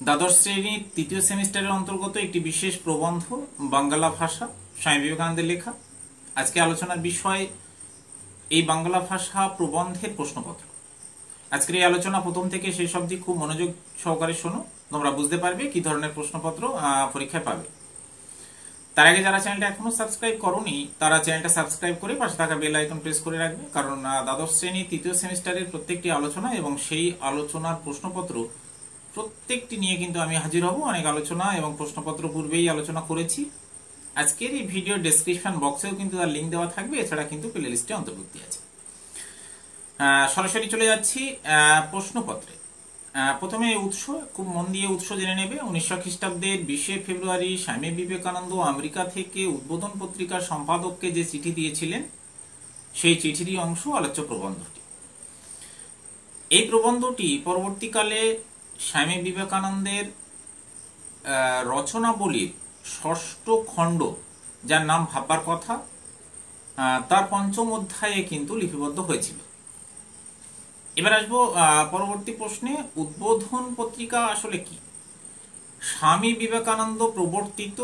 দ্বাদশ শ্রেণীর তৃতীয় সেমিস্টারের অন্তর্গত একটি বিশেষ প্রবন্ধ বাংলা ভাষা, স্বামী বিবেকানন্দের লেখা। আজকে আলোচনার বিষয় এই বাংলা ভাষা প্রবন্ধের প্রশ্নপত্র। আজকের এই আলোচনা প্রথম থেকে শেষ অবধি খুব মনোযোগ সহকারে শোনো, তোমরা বুঝতে পারবে কি ধরনের প্রশ্নপত্র পরীক্ষায় পাবে। তার আগে যারা চ্যানেলটা এখনো সাবস্ক্রাইব করোনি তারা চ্যানেলটা সাবস্ক্রাইব করে পাশে থাকা বেল আইকন প্রেস করে রাখবে, কারণ দ্বাদশ শ্রেণী তৃতীয় সেমিস্টারের প্রত্যেকটি আলোচনা এবং সেই আলোচনার প্রশ্নপত্র প্রত্যেকটি নিয়ে কিন্তু আমি হাজির হব। অনেক আলোচনা এবং প্রশ্নপত্র পূর্বেই আলোচনা করেছি। আজকের এই ভিডিও ডেসক্রিপশন বক্সেও কিন্তু তার লিঙ্ক দেওয়া থাকবে, এছাড়া কিন্তু প্লে লিস্টে অন্তর্ভুক্তি আছে। সরাসরি চলে যাচ্ছি প্রশ্নপত্রে। প্রথমে উৎস, খুব মন দিয়ে উৎস জেনে নেবে। 1900 খ্রিস্টাব্দের 20 ফেব্রুয়ারি স্বামী বিবেকানন্দ আমেরিকা থেকে উদ্বোধন পত্রিকার সম্পাদককে যে চিঠি দিয়েছিলেন, সেই চিঠিরই অংশ আলোচ্য প্রবন্ধটি। এই প্রবন্ধটি পরবর্তীকালে স্বামী বিবেকানন্দের রচনাবলীর ষষ্ঠ খণ্ড, যার নাম ভাববার কথা, তার পঞ্চম অধ্যায়ে কিন্তু লিপিবদ্ধ হয়েছিল। এবার আসবো পরবর্তী প্রশ্নে। উদ্বোধন পত্রিকা আসলে কি? স্বামী বিবেকানন্দ প্রবর্তিত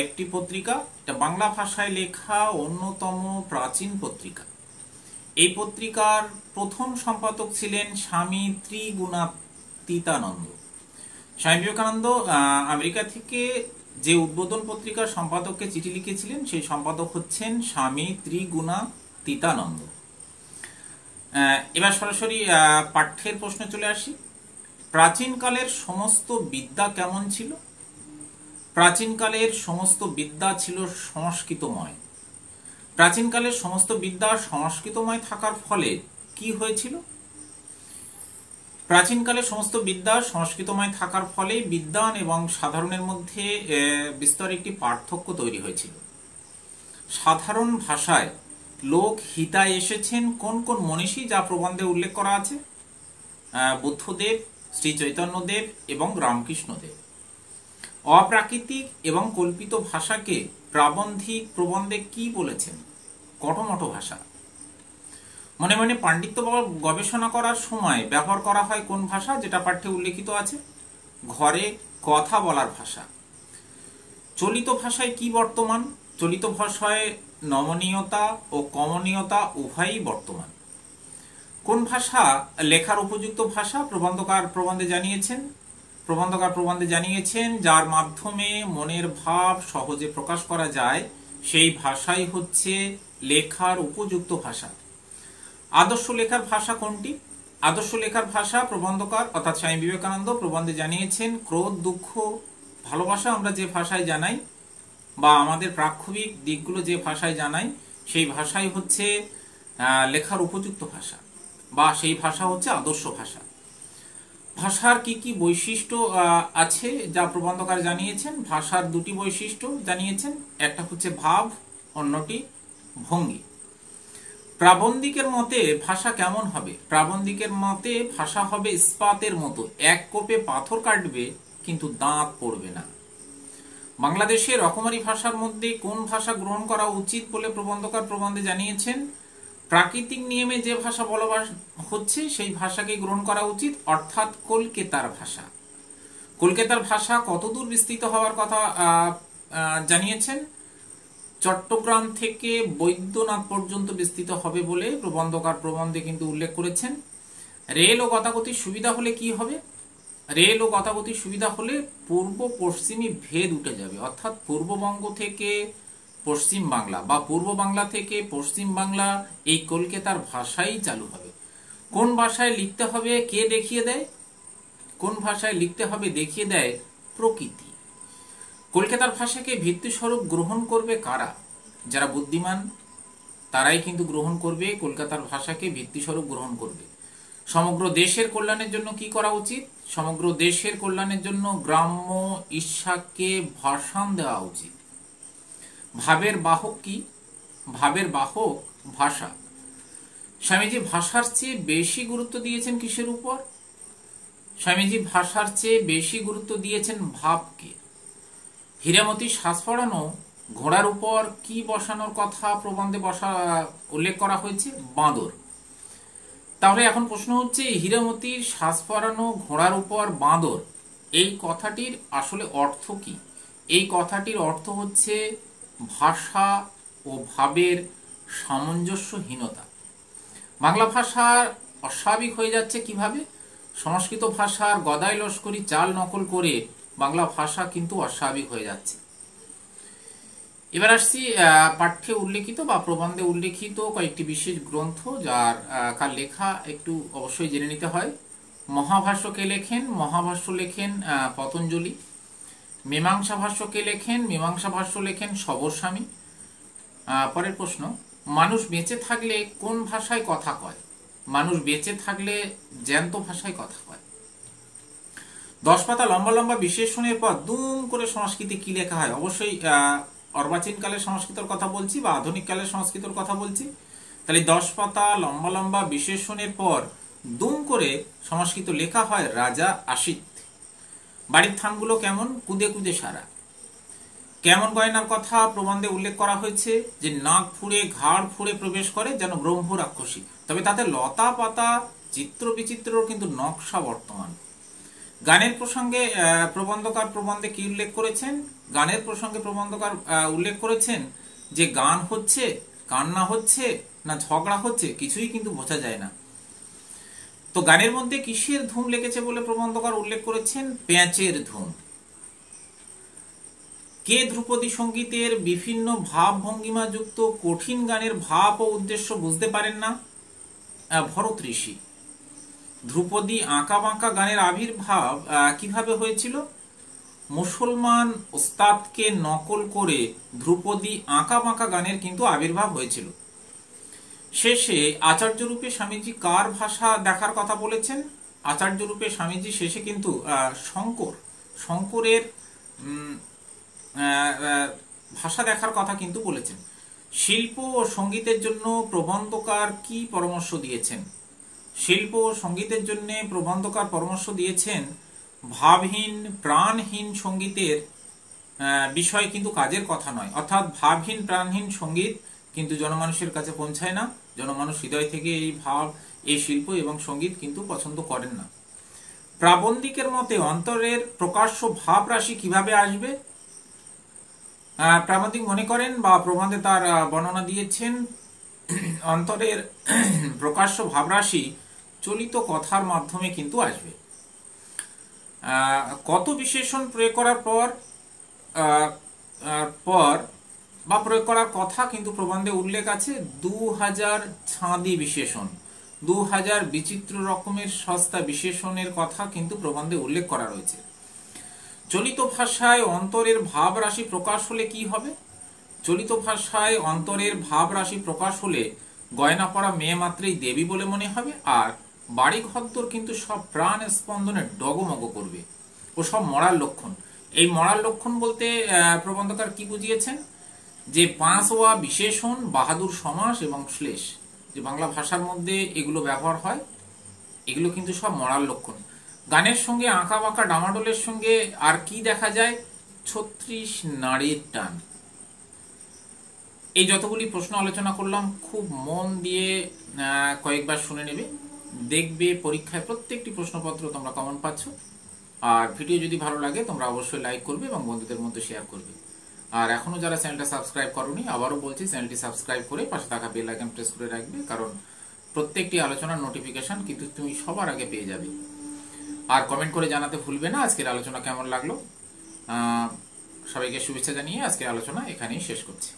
একটি পত্রিকা। এটা বাংলা ভাষায় লেখা অন্যতম প্রাচীন পত্রিকা। এই পত্রিকার প্রথম সম্পাদক ছিলেন স্বামী ত্রিগুণাতীতানন্দ। স্বামী বিবেকানন্দ আমেরিকা থেকে যে উদ্বোধন পত্রিকার সম্পাদককে চিঠি লিখেছিলেন, সেই সম্পাদক হচ্ছেন স্বামী ত্রিগুণাতীতানন্দ। এবার সরাসরি পাঠ্যের প্রশ্নে চলে আসি। প্রাচীনকালের সমস্ত বিদ্যা কেমন ছিল? প্রাচীনকালের সমস্ত বিদ্যা ছিল সংস্কৃতময়। প্রাচীনকালের সমস্ত বিদ্যা সংস্কৃতময় থাকার ফলে কি হয়েছিল? প্রাচীনকালের সমস্ত বিদ্যা সংস্কৃতময় থাকার ফলে বিদ্বান এবং সাধারণের মধ্যে বিস্তর একটি পার্থক্য তৈরি হয়েছিল। সাধারণ ভাষায় লোক হিতায় এসেছেন কোন কোন মনীষী, যা প্রবন্ধে উল্লেখ করা আছে? বুদ্ধদেব, শ্রী চৈতন্যদেব এবং রামকৃষ্ণদেব। অপ্রাকৃতিক এবং কল্পিত ভাষাকে প্রাবন্ধিক প্রবন্ধে কি বলেছেন? কটমট ভাষা। মনে মনে পাণ্ডিত্য গবেষণা করার সময় ব্যবহার করা হয় কোন ভাষা, যেটা পাঠ্যে উল্লেখিত আছে? ঘরে কথা বলার ভাষা। চলিত ভাষায় কি বর্তমান? চলিত ভাষায় নমনীয়তা ও কমনীয়তা উভয়ই বর্তমান। কোন ভাষা লেখার উপযুক্ত ভাষা? প্রবন্ধকার প্রবন্ধে জানিয়েছেন যার মাধ্যমে মনের ভাব সহজে প্রকাশ করা যায়, সেই ভাষাই হচ্ছে লেখার উপযুক্ত ভাষা। আদর্শ লেখার ভাষা কোনটি? আদর্শ লেখার ভাষা প্রবন্ধকার অর্থাৎ স্বামী বিবেকানন্দ প্রবন্ধে জানিয়েছেন ক্রোধ, দুঃখ, ভালোবাসা আমরা যে ভাষায় জানাই, বা আমাদের প্রাক্ষবিক দিকগুলো যে ভাষায় জানাই, সেই ভাষাই হচ্ছে লেখার উপযুক্ত ভাষা, বা সেই ভাষা হচ্ছে আদর্শ ভাষা। ভাষার কি কি বৈশিষ্ট্য আছে যা প্রবন্ধকার জানিয়েছেন? ভাষার দুটি বৈশিষ্ট্য জানিয়েছেন, একটা হচ্ছে ভাব, অন্যটি ভঙ্গি। প্রাবন্ধিকের মতে ভাষা কেমন হবে? প্রাবন্ধিকের মতে ভাষা হবে ইস্পাতের মতো, এক কোপে পাথর কাটবে কিন্তু দাঁত পড়বে না। বাংলাদেশের রকমারি ভাষার মধ্যে কোন ভাষা গ্রহণ করা উচিত বলে প্রবন্ধকার প্রবন্ধে জানিয়েছেন? প্রাকৃতিক নিয়মে যে ভাষা বলা হচ্ছে সেই ভাষাকে গ্রহণ করা উচিত, অর্থাৎ কলকাতার ভাষা। কলকাতার ভাষা কতদূর বিস্তৃত হওয়ার কথা জানিয়েছেন? চট্টগ্রাম থেকে বৈদ্যনাথ পর্যন্ত বিস্তৃত হবে বলে প্রবন্ধকার প্রবন্ধে কিন্তু উল্লেখ করেছেন। রেল ও গতাগতির সুবিধা হলে কি হবে? রেল ও গতাগতির সুবিধা হলে পূর্ব পশ্চিমী ভেদ উঠে যাবে, অর্থাৎ পূর্ববঙ্গ থেকে পশ্চিম বাংলা বা পূর্ব বাংলা থেকে পশ্চিম বাংলা, এই কলকাতার ভাষাই চালু হবে। কোন ভাষায় লিখতে হবে কে দেখিয়ে দেয়? কোন ভাষায় লিখতে হবে দেখিয়ে দেয় প্রকৃতি। কলকাতার ভাষাকে ভিত্তিস্বরূপ গ্রহণ করবে কারা? যারা বুদ্ধিমান তারাই কিন্তু গ্রহণ করবে, কলকাতার ভাষাকে ভিত্তিস্বরূপ গ্রহণ করবে। সমগ্র দেশের কল্যাণের জন্য কি করা উচিত? সমগ্র দেশের কল্যাণের জন্য গ্রাম্য ঈর্ষাকে ভাষণ দেওয়া উচিত। ভাবের বাহক কি? ভাবের বাহক ভাষা। স্বামীজি ভাষার চেয়ে বেশি গুরুত্ব দিয়েছেন কিসের উপর? স্বামীজি ভাষার চেয়ে বেশি গুরুত্ব দিয়েছেন ভাবকে। হীরামতি শ্বাস পড়ানো ঘোড়ার উপর কি বসানোর কথা প্রবন্ধে উল্লেখ করা হয়েছে? বাঁদর। তাহলে এখন প্রশ্ন হচ্ছে, হীরামতির শ্বাস পড়ানো ঘোড়ার উপর বাঁদর, এই কথাটির আসলে অর্থ কি? এই কথাটির অর্থ হচ্ছে ভাষা ও ভাবের সামঞ্জস্যহীনতা। বাংলা ভাষা অস্বাভাবিক হয়ে যাচ্ছে কিভাবে? সংস্কৃত ভাষার গদাই লস্করি চাল নকল করে বাংলা ভাষা কিন্তু অস্বাভাবিক হয়ে যাচ্ছে। এবার আসছি পাঠ্যে উল্লেখিত বা প্রবন্ধে উল্লেখিত কয়েকটি বিশেষ গ্রন্থ যার কার লেখা একটু অবশ্যই জেনে নিতে হয়। মহাভাষ্য কে লেখেন? মহাভাষ্য লেখেন পতঞ্জলি। মীমাংসা ভাষ্য কে লেখেন? মীমাংসা ভাষ্য লেখেন সবরস্বামী। পরের প্রশ্ন, মানুষ বেঁচে থাকলে কোন ভাষায় কথা কয়? মানুষ বেঁচে থাকলে জ্যান্ত ভাষায় কথা কয়। 10 পাতা লম্বা লম্বা বিশেষণের পর দুম করে সংস্কৃতে কি লেখা হয়? অবশ্যই অর্বাচীন কালের সংস্কৃতর কথা বলছি বা আধুনিক কালের সংস্কৃতর কথা বলছি। তাহলে 10 পাতা লম্বা লম্বা বিশেষণের পর দুম করে সংস্কৃত লেখা হয় রাজা আসিত। বাড়ির থানগুলো কেমন? কুদে কুদে সারা। কেমন গয়নার কথা প্রবন্ধে উল্লেখ করা হয়েছে? যে নাক ফুঁড়ে ঘাড় ফুঁড়ে প্রবেশ করে যেন ব্রহ্ম রাক্ষসী। তবে তাতে লতা পাতা চিত্র বিচিত্রর কিন্তু নকশা বর্তমান। গানের প্রসঙ্গে প্রবন্ধকার প্রবন্ধে কি উল্লেখ করেছেন? গানের প্রসঙ্গে প্রবন্ধকার উল্লেখ করেছেন যে গান হচ্ছে, কান্না হচ্ছে না ঝগড়া হচ্ছে কিছুই কিন্তু বোঝা যায় না। তো গানের মধ্যে কিসের ধুম লেগেছে বলে প্রবন্ধকার উল্লেখ করেছেন? প্যাঁচের ধুম। কে ধ্রুপদী সঙ্গীতের বিভিন্ন ভাব ভঙ্গিমা যুক্ত কঠিন গানের ভাব ও উদ্দেশ্য বুঝতে পারেন না? ভরত ঋষি। ধ্রুপদী আঁকা বাঁকা গানের আবির্ভাব কিভাবে হয়েছিল? মুসলমান ওস্তাদকে নকল করে ধ্রুপদী আঁকা বাঁকা গানের কিন্তু আবির্ভাব হয়েছিল। শেষে আচার্য রূপে স্বামীজি কার ভাষা দেখার কথা বলেছেন? আচার্য রূপে স্বামীজি শেষে কিন্তু শঙ্করের ভাষা দেখার কথা কিন্তু বলেছেন। শিল্প ও সঙ্গীতের জন্য প্রবন্ধকার কি পরামর্শ দিয়েছেন? শিল্প ও সঙ্গীতের জন্য প্রবন্ধকার পরামর্শ দিয়েছেন ভাবহীন প্রাণহীন সঙ্গীতের বিষয় কিন্তু কাজের কথা নয়। অর্থাৎ ভাবহীন প্রাণহীন সঙ্গীত কিন্তু জনমানুষের কাছে পৌঁছায় না। জনমানুষ হৃদয় থেকে এই ভাব, এই শিল্প এবং সঙ্গীত কিন্তু পছন্দ করেন না। প্রাবন্ধিকের মতে অন্তরের প্রকাশ্য ভাব রাশি কিভাবে আসবে? প্রাবন্ধিক মনে করেন বা প্রবন্ধে তার বর্ণনা দিয়েছেন অন্তরের প্রকাশ্য ভাবরাশি চলিত কথার মাধ্যমে কিন্তু আসবে। কত বিশেষণ প্রয়োগ করার পর বা প্রয়োগ করার কথা কিন্তু প্রবন্ধে উল্লেখ আছে 2000 ছাঁদি বিশেষণ, 2000 বিচিত্র রকমের সস্তা বিশেষণের কথা কিন্তু প্রবন্ধে উল্লেখ করা রয়েছে। চলিত ভাষায় অন্তরের ভাব রাশি প্রকাশ হলে কি হবে? চলিত ভাষায় অন্তরের ভাব রাশি প্রকাশ হলে গয়না পরা মেয়ে মাত্রই দেবী বলে মনে হবে, আর বাড়ি ঘরদোর কিন্তু সব প্রাণ স্পন্দনে ডগমগ করবে ও সব মরার লক্ষণ। এই মরার লক্ষণ বলতে প্রবন্ধকার কি বুঝিয়েছেন? যে 5 ওয়া বিশেষণ, বাহাদুর সমাস এবং শ্লেষ, যে বাংলা ভাষার মধ্যে এগুলো ব্যবহার হয়, এগুলো কিন্তু সব মরার লক্ষণ। গানের সঙ্গে আঁকা বাঁকা ডামাডোলের সঙ্গে আর কি দেখা যায়? 36 নারীর টান। এই যতগুলি প্রশ্ন আলোচনা করলাম খুব মন দিয়ে কয়েকবার শুনে নেবে, দেখবে পরীক্ষায় প্রত্যেকটি প্রশ্নপত্র তোমরা কমন পাচ্ছ। আর ভিডিও যদি ভালো লাগে তোমরা অবশ্যই লাইক করবে এবং বন্ধুদের মধ্যে শেয়ার করবে। আর এখনো যারা চ্যানেলটা সাবস্ক্রাইব করোনি, আবারও বলছি চ্যানেলটি সাবস্ক্রাইব করে পাশে থাকা বেল আইকন প্রেস করে রাখবে, কারণ প্রত্যেকটি আলোচনার নোটিফিকেশন কিন্তু তুমি সবার আগে পেয়ে যাবে। আর কমেন্ট করে জানাতে ভুলবে না আজকের আলোচনা কেমন লাগলো। সবাইকে শুভেচ্ছা জানিয়ে আজকের আলোচনা এখানেই শেষ করছি।